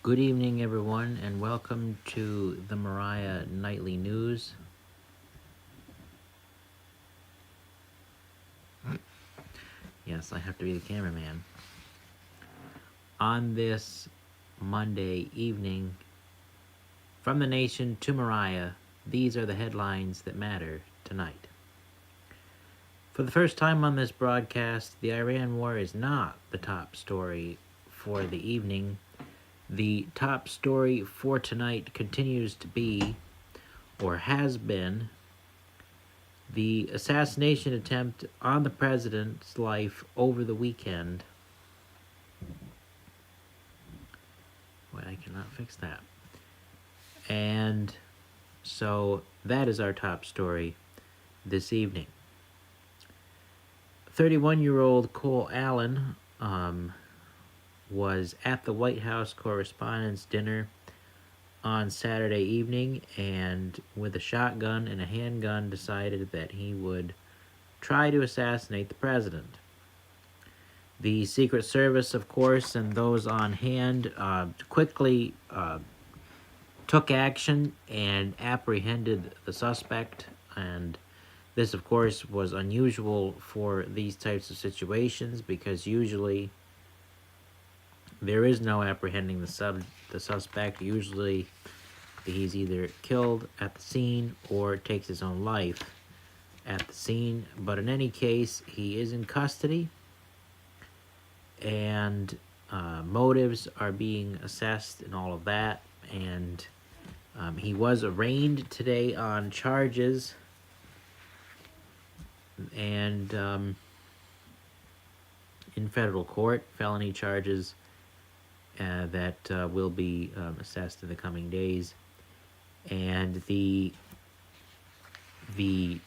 Good evening, everyone, and welcome to the Moriah Nightly News. Yes, I have to be the cameraman. On this Monday evening, from the nation to Moriah, these are the headlines that matter tonight. For the first time on this broadcast, the Iran war is not the top story for the evening. The top story for tonight continues to be, or has been, the assassination attempt on the president's life over the weekend. Wait, I cannot fix that. And so that is our top story this evening. 31-year-old Cole Allen was at the White House Correspondents' Dinner on Saturday evening, and with a shotgun and a handgun decided that he would try to assassinate the president. The Secret Service, of course, and those on hand quickly took action and apprehended the suspect. And this, of course, was unusual for these types of situations because usually there is no apprehending the suspect. Usually he's either killed at the scene or takes his own life at the scene. But in any case, he is in custody, and motives are being assessed and all of that. And he was arraigned today on charges, and in federal court, felony charges that will be assessed in the coming days. And the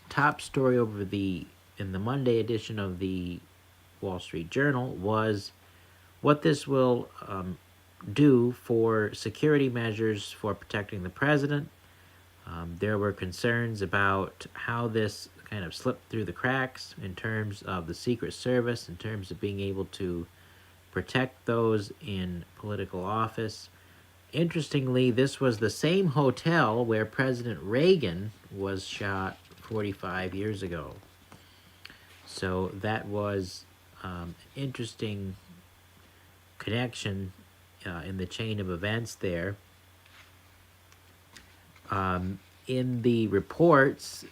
top story in the Monday edition of the Wall Street Journal was what this will do for security measures for protecting the president. There were concerns about how this kind of slipped through the cracks in terms of the Secret Service, in terms of being able to protect those in political office. Interestingly, this was the same hotel where President Reagan was shot 45 years ago. So that was an interesting connection in the chain of events there. In the reports,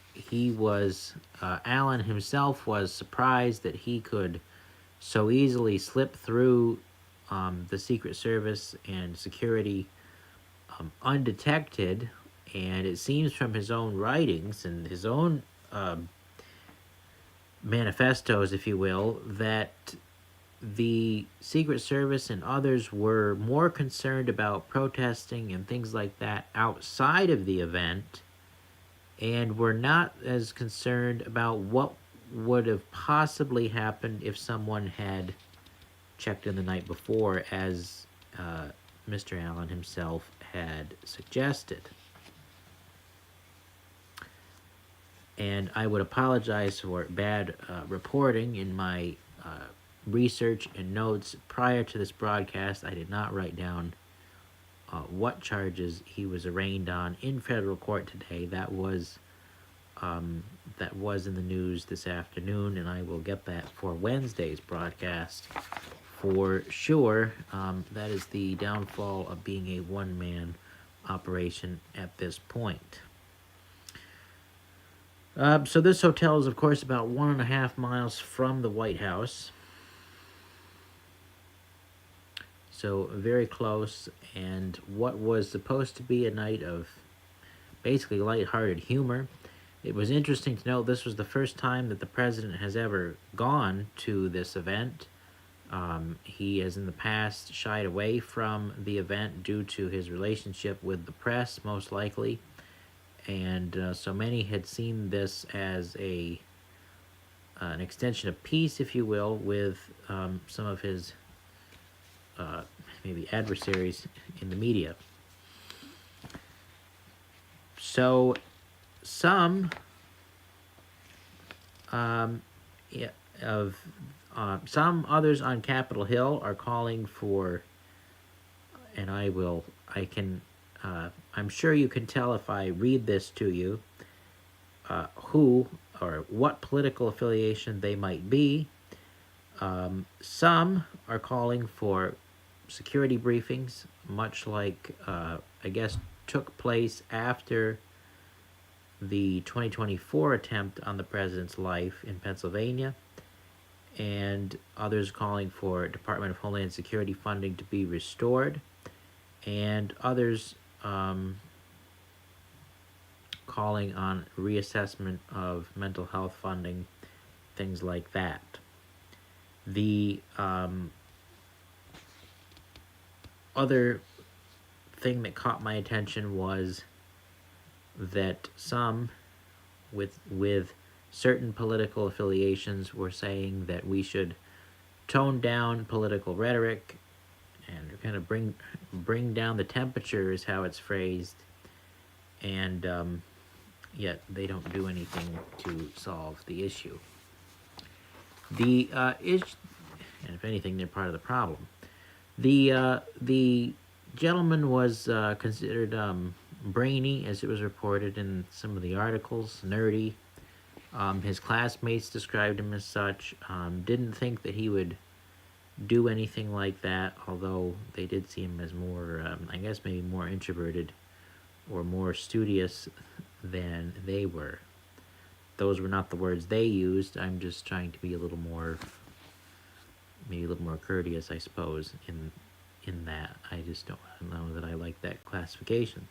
Allen himself was surprised that he could so easily slip through the Secret Service and security undetected. And it seems from his own writings and his own manifestos, if you will, that the Secret Service and others were more concerned about protesting and things like that outside of the event, and were not as concerned about what would have possibly happened if someone had checked in the night before, as Mr. Allen himself had suggested. And I would apologize for bad reporting in my research and notes prior to this broadcast. I did not write down what charges he was arraigned on in federal court today. That was in the news this afternoon, and I will get that for Wednesday's broadcast for sure. That is the downfall of being a one-man operation at this point. So this hotel is, of course, about 1.5 miles from the White House. So very close, and what was supposed to be a night of basically lighthearted humor. It was interesting to note this was the first time that the president has ever gone to this event. He has in the past shied away from the event due to his relationship with the press, most likely. And so many had seen this as an extension of peace, if you will, with some of his maybe adversaries in the media. So some some others on Capitol Hill are calling for and I'm sure you can tell if I read this to you, who or what political affiliation they might be. Some are calling for security briefings, much like, I guess, took place after the 2024 attempt on the president's life in Pennsylvania, and others calling for Department of Homeland Security funding to be restored, and others calling on reassessment of mental health funding, things like that. The other thing that caught my attention was that some with certain political affiliations were saying that we should tone down political rhetoric and kind of bring down the temperature, is how it's phrased, and yet they don't do anything to solve the issue. The issue, and if anything, they're part of the problem. The gentleman was considered brainy, as it was reported in some of the articles, nerdy. His classmates described him as such. Didn't think that he would do anything like that, although they did see him as more, I guess maybe more introverted or more studious than they were. Those were not the words they used. I'm just trying to be a little more, maybe a little more courteous, I suppose, in that. I just don't know that I like that classification.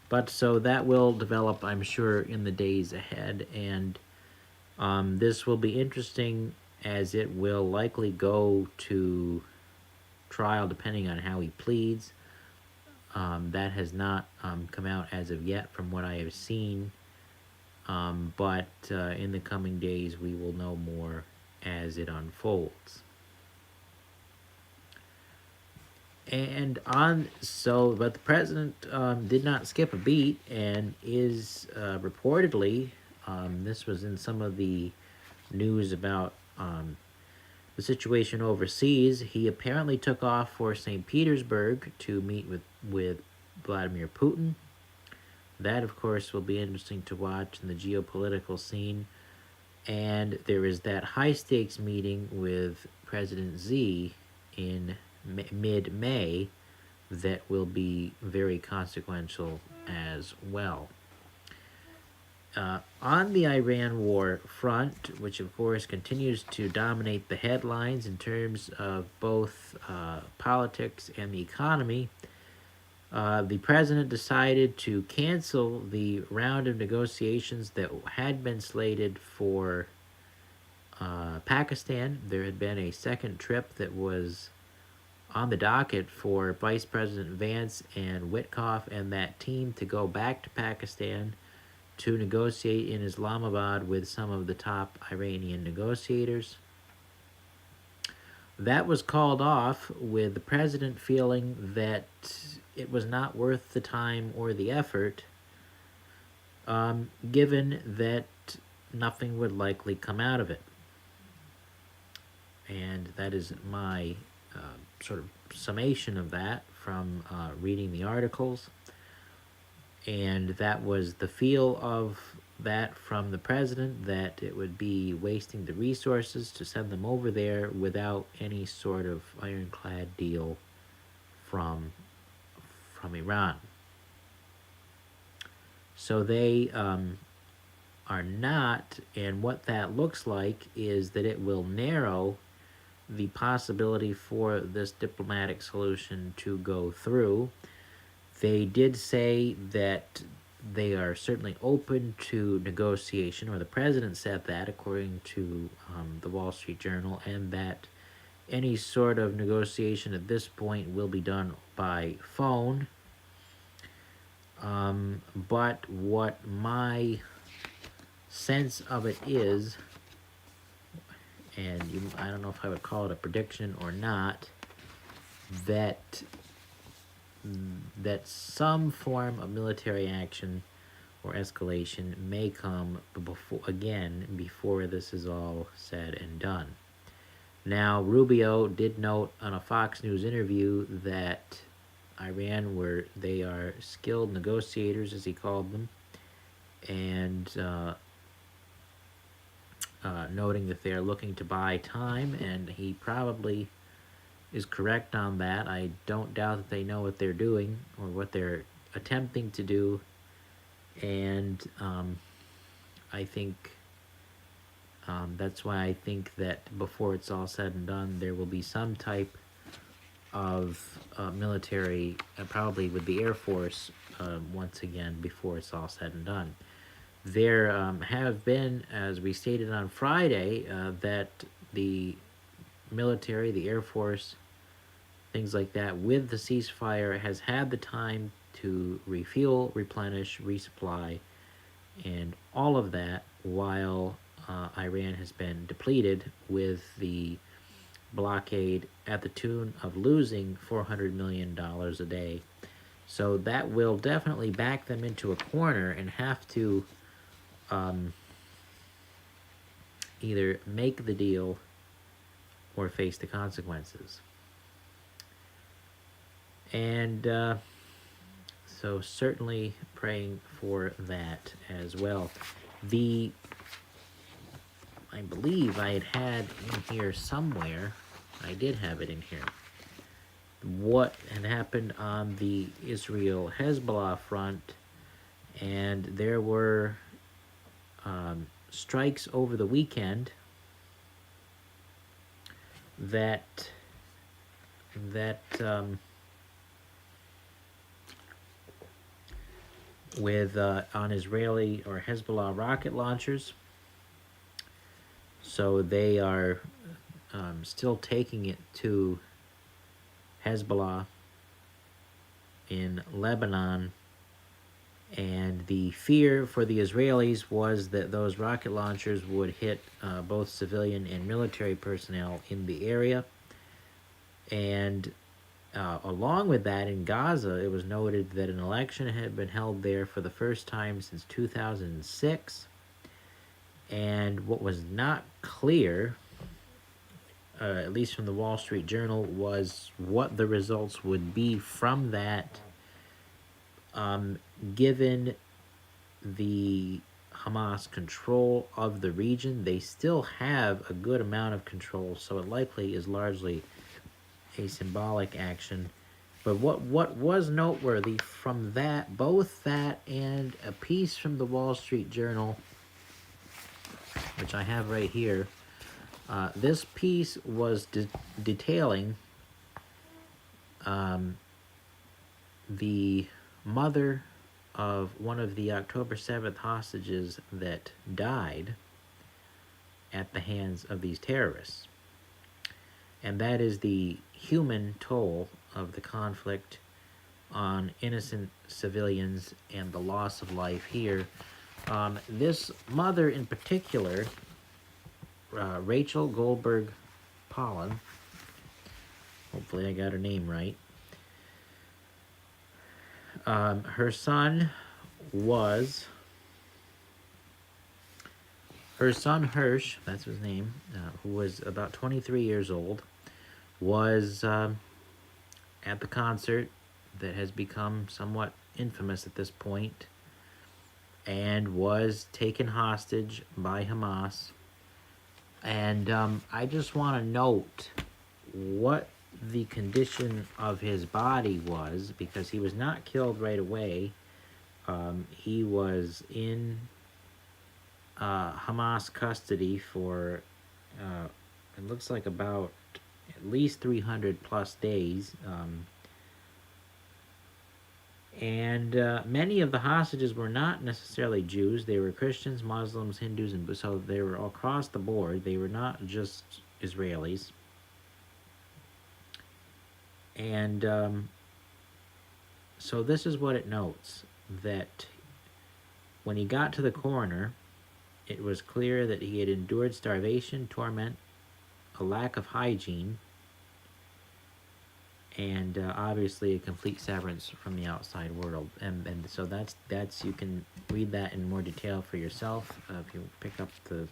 But so that will develop, I'm sure, in the days ahead, and this will be interesting, as it will likely go to trial depending on how he pleads. That has not come out as of yet from what I have seen, but in the coming days we will know more as it unfolds. But the president did not skip a beat, and is reportedly, this was in some of the news about the situation overseas, he apparently took off for St. Petersburg to meet with Vladimir Putin. That, of course, will be interesting to watch in the geopolitical scene. And there is that high-stakes meeting with President Xi in mid-May that will be very consequential as well. On the Iran war front, which of course continues to dominate the headlines in terms of both politics and the economy, the president decided to cancel the round of negotiations that had been slated for Pakistan. There had been a second trip that was on the docket for Vice President Vance and Witkoff and that team to go back to Pakistan to negotiate in Islamabad with some of the top Iranian negotiators. That was called off, with the president feeling that it was not worth the time or the effort, given that nothing would likely come out of it. And that is my sort of summation of that from reading the articles. And that was the feel of that from the president, that it would be wasting the resources to send them over there without any sort of ironclad deal from Iran. So they are not, and what that looks like is that it will narrow the possibility for this diplomatic solution to go through. They did say that they are certainly open to negotiation, or the president said that, according to the Wall Street Journal, and that any sort of negotiation at this point will be done by phone. But what my sense of it is, and I don't know if I would call it a prediction or not, that some form of military action or escalation may come before this is all said and done. Now, Rubio did note on a Fox News interview that Iran they are skilled negotiators, as he called them, and noting that they are looking to buy time, and he probably is correct on that. I don't doubt that they know what they're doing or what they're attempting to do, and I think that's why I think that before it's all said and done, there will be some type of military, probably with the Air Force, once again, before it's all said and done. There have been, as we stated on Friday, that the military, the Air Force, things like that, with the ceasefire, has had the time to refuel, replenish, resupply, and all of that while Iran has been depleted with the blockade at the tune of losing $400 million a day. So that will definitely back them into a corner and have to either make the deal or face the consequences. And so certainly praying for that as well. I believe I had in here somewhere, I did have it in here, what had happened on the Israel-Hezbollah front, and there were strikes over the weekend that with on Israeli or Hezbollah rocket launchers. So they are still taking it to Hezbollah in Lebanon, and the fear for the Israelis was that those rocket launchers would hit both civilian and military personnel in the area. And along with that, in Gaza, it was noted that an election had been held there for the first time since 2006. And what was not clear, at least from the Wall Street Journal, was what the results would be from that, given the Hamas control of the region. They still have a good amount of control, so it likely is largely a symbolic action. But what was noteworthy from that, both that and a piece from the Wall Street Journal, which I have right here, this piece was detailing the mother of one of the October 7th hostages that died at the hands of these terrorists. And that is the human toll of the conflict on innocent civilians and the loss of life here. This mother in particular, Rachel Goldberg Pollan, hopefully I got her name right. Her son Hirsch, that's his name, who was about 23 years old, was at the concert that has become somewhat infamous at this point, and was taken hostage by Hamas. And I just want to note what the condition of his body was, because he was not killed right away. He was in Hamas custody for it looks like about at least 300 plus days. And many of the hostages were not necessarily Jews. They were Christians, Muslims, Hindus, and so they were all across the board. They were not just Israelis. And so this is what it notes, that when he got to the coroner, it was clear that he had endured starvation, torment, a lack of hygiene, and obviously a complete severance from the outside world. And so that's you can read that in more detail for yourself if you pick up the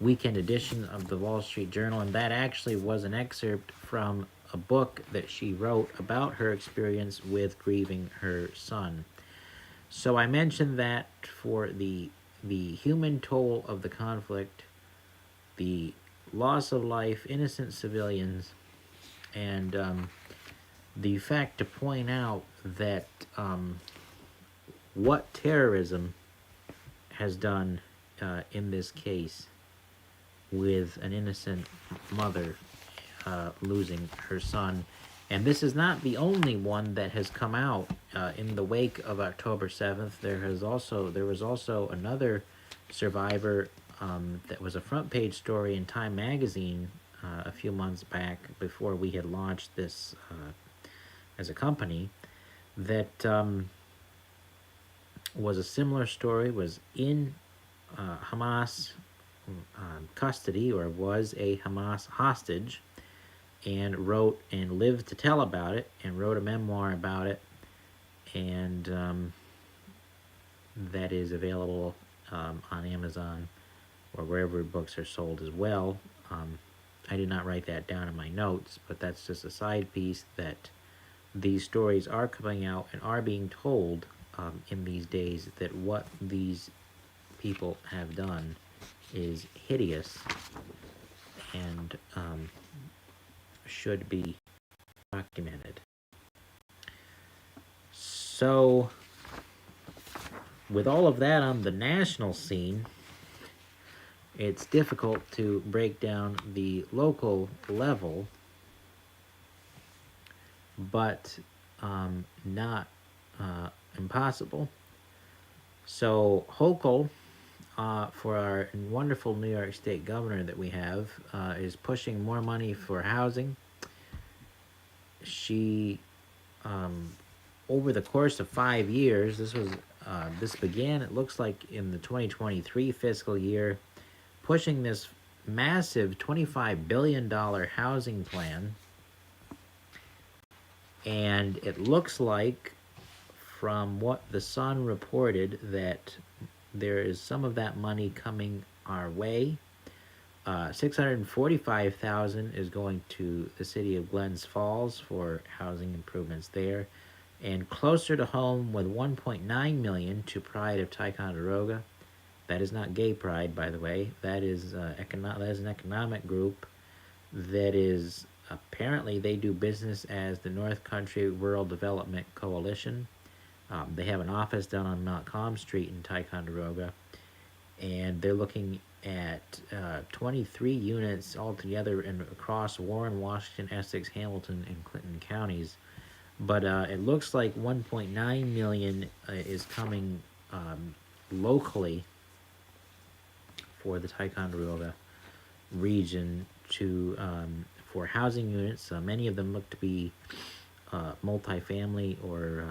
weekend edition of the Wall Street Journal, and that actually was an excerpt from a book that she wrote about her experience with grieving her son. So I mentioned that for the human toll of the conflict, the loss of life, innocent civilians, and the fact to point out that what terrorism has done in this case with an innocent mother losing her son. And this is not the only one that has come out in the wake of October 7th. There was also another survivor that was a front page story in Time magazine a few months back before we had launched this as a company, that was a similar story, was in Hamas custody, or was a Hamas hostage, and wrote and lived to tell about it, and wrote a memoir about it, and that is available on Amazon or wherever books are sold as well. I did not write that down in my notes, but that's just a side piece that these stories are coming out and are being told in these days, that what these people have done is hideous and should be documented. So, with all of that on the national scene, it's difficult to break down the local level, but not impossible. So Hochul, for our wonderful New York State governor that we have, is pushing more money for housing. She, over the course of 5 years, this began, it looks like, in the 2023 fiscal year, pushing this massive $25 billion housing plan. And it looks like, from what the Sun reported, that there is some of that money coming our way. $645,000 is going to the city of Glens Falls for housing improvements there, and closer to home with $1.9 million to Pride of Ticonderoga. That is not Gay Pride, by the way. That is an economic group that is, apparently they do business as the North Country Rural Development Coalition. They have an office down on Mount Calm Street in Ticonderoga, and they're looking at 23 units altogether across Warren, Washington, Essex, Hamilton, and Clinton counties. But it looks like $1.9 million is coming locally for the Ticonderoga region for housing units. Many of them look to be multifamily, or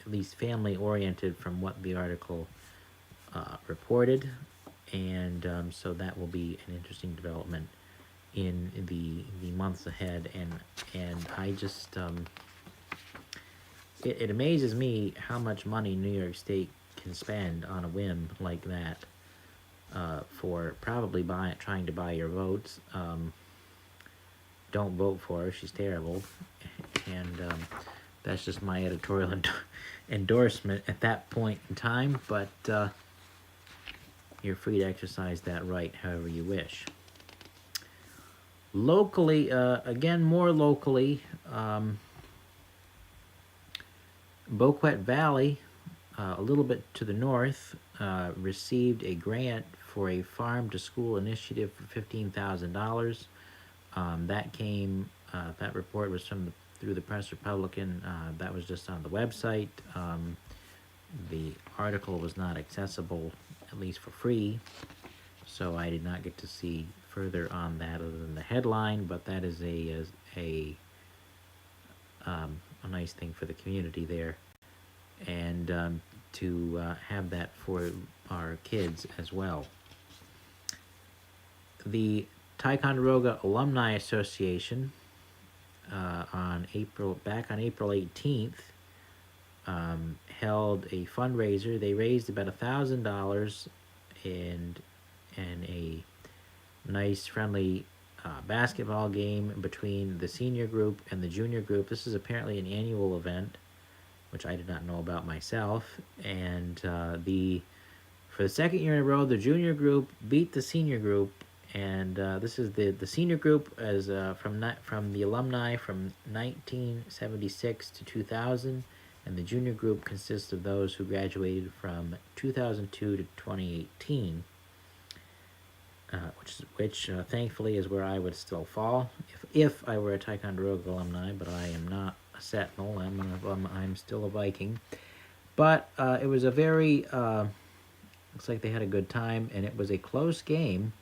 at least family oriented from what the article reported, and so that will be an interesting development in the months ahead. And I just it amazes me how much money New York State can spend on a whim like that for probably trying to buy your votes. Don't vote for her; she's terrible, and that's just my editorial endorsement at that point in time. But you're free to exercise that right however you wish. Locally, again, more locally, Boquet Valley, a little bit to the north, received a grant for a farm-to-school initiative for $15,000. That report was through the Press Republican. That was just on the website. The article was not accessible, at least for free, so I did not get to see further on that other than the headline. But that is a nice thing for the community there, and to have that for our kids as well. The Ticonderoga Alumni Association on April 18th held a fundraiser. They raised about $1,000, and and a nice, friendly basketball game between the senior group and the junior group. This is apparently an annual event, which I did not know about myself. And for the second year in a row, the junior group beat the senior group. And this is the senior group as from the alumni from 1976 to 2000, and the junior group consists of those who graduated from 2002 to 2018. Which thankfully is where I would still fall if I were a Ticonderoga alumni, but I am not a Sentinel. I'm still a Viking. But it was a very looks like they had a good time, and it was a close game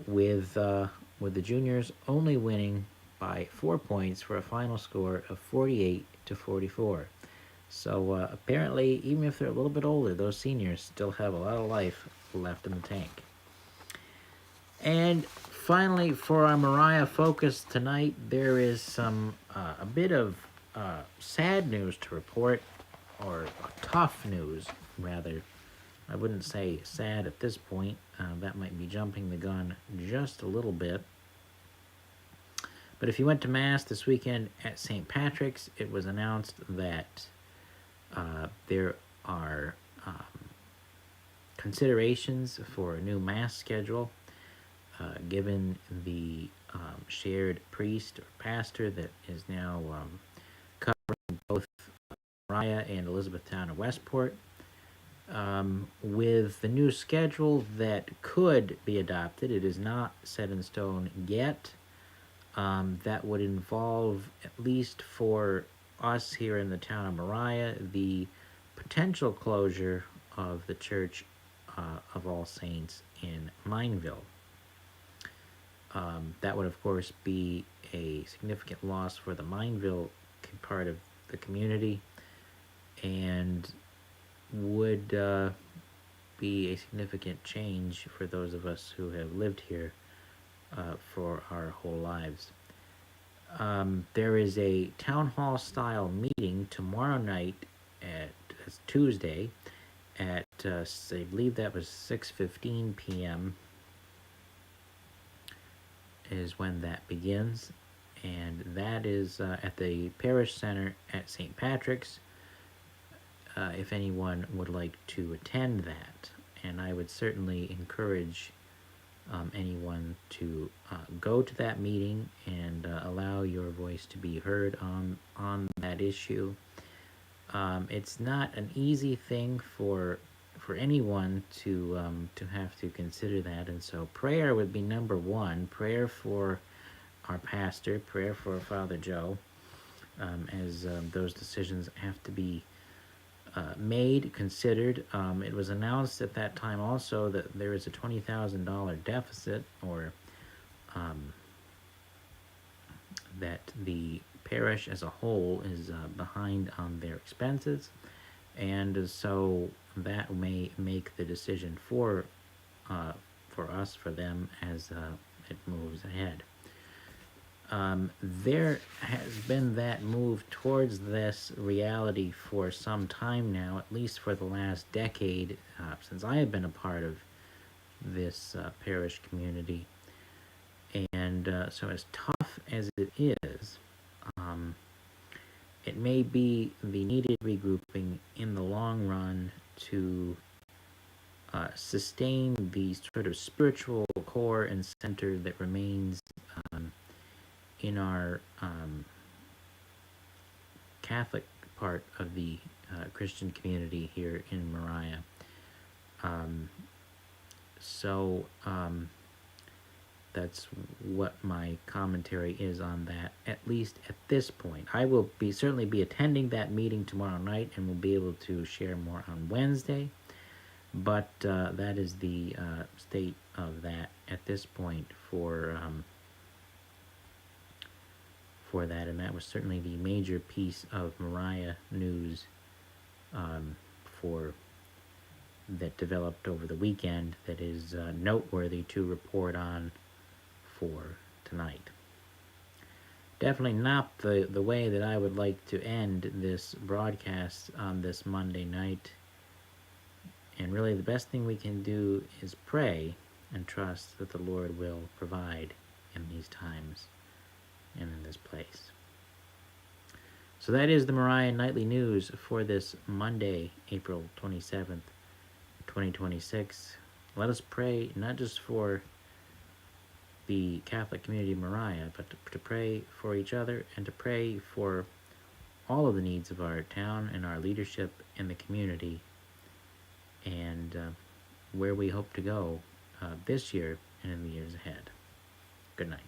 with the juniors only winning by 4 points for a final score of 48-44. So apparently, even if they're a little bit older, those seniors still have a lot of life left in the tank. And finally, for our Moriah focus tonight, there is some a bit of sad news to report, or tough news, rather. I wouldn't say sad at this point. That might be jumping the gun just a little bit. But if you went to Mass this weekend at St. Patrick's, it was announced that there are considerations for a new Mass schedule, given the shared priest or pastor that is now covering both Moriah and Elizabethtown and Westport. With the new schedule that could be adopted, it is not set in stone yet. That would involve, at least for us here in the town of Moriah, the potential closure of the Church of All Saints in Mineville. That would, of course, be a significant loss for the Mineville part of the community, and would be a significant change for those of us who have lived here for our whole lives. There is a town hall style meeting tomorrow night it's Tuesday at I believe that was 6:15 p.m. is when that begins, and that is at the parish center at St. Patrick's. If anyone would like to attend that, and I would certainly encourage anyone to go to that meeting and allow your voice to be heard on that issue. It's not an easy thing for anyone to have to consider that, and so prayer would be number one. Prayer for our pastor, prayer for Father Joe, as those decisions have to be made, considered. It was announced at that time also that there is a $20,000 deficit, or that the parish as a whole is behind on their expenses, and so that may make the decision for us, for them, as it moves ahead. There has been that move towards this reality for some time now, at least for the last decade, since I have been a part of this parish community. And so as tough as it is, it may be the needed regrouping in the long run to sustain the sort of spiritual core and center that remains in our Catholic part of the Christian community here in Moriah. So that's what my commentary is on that, at least at this point. I will certainly be attending that meeting tomorrow night, and will be able to share more on Wednesday. But that is the state of that at this point for that, and that was certainly the major piece of Moriah news for that developed over the weekend that is noteworthy to report on for tonight. Definitely not the way that I would like to end this broadcast on this Monday night. And really the best thing we can do is pray and trust that the Lord will provide in these times and in this place. So that is the Moriah Nightly News for this Monday, April 27th, 2026. Let us pray not just for the Catholic community of Moriah, but to pray for each other and to pray for all of the needs of our town and our leadership in the community, and where we hope to go this year and in the years ahead. Good night.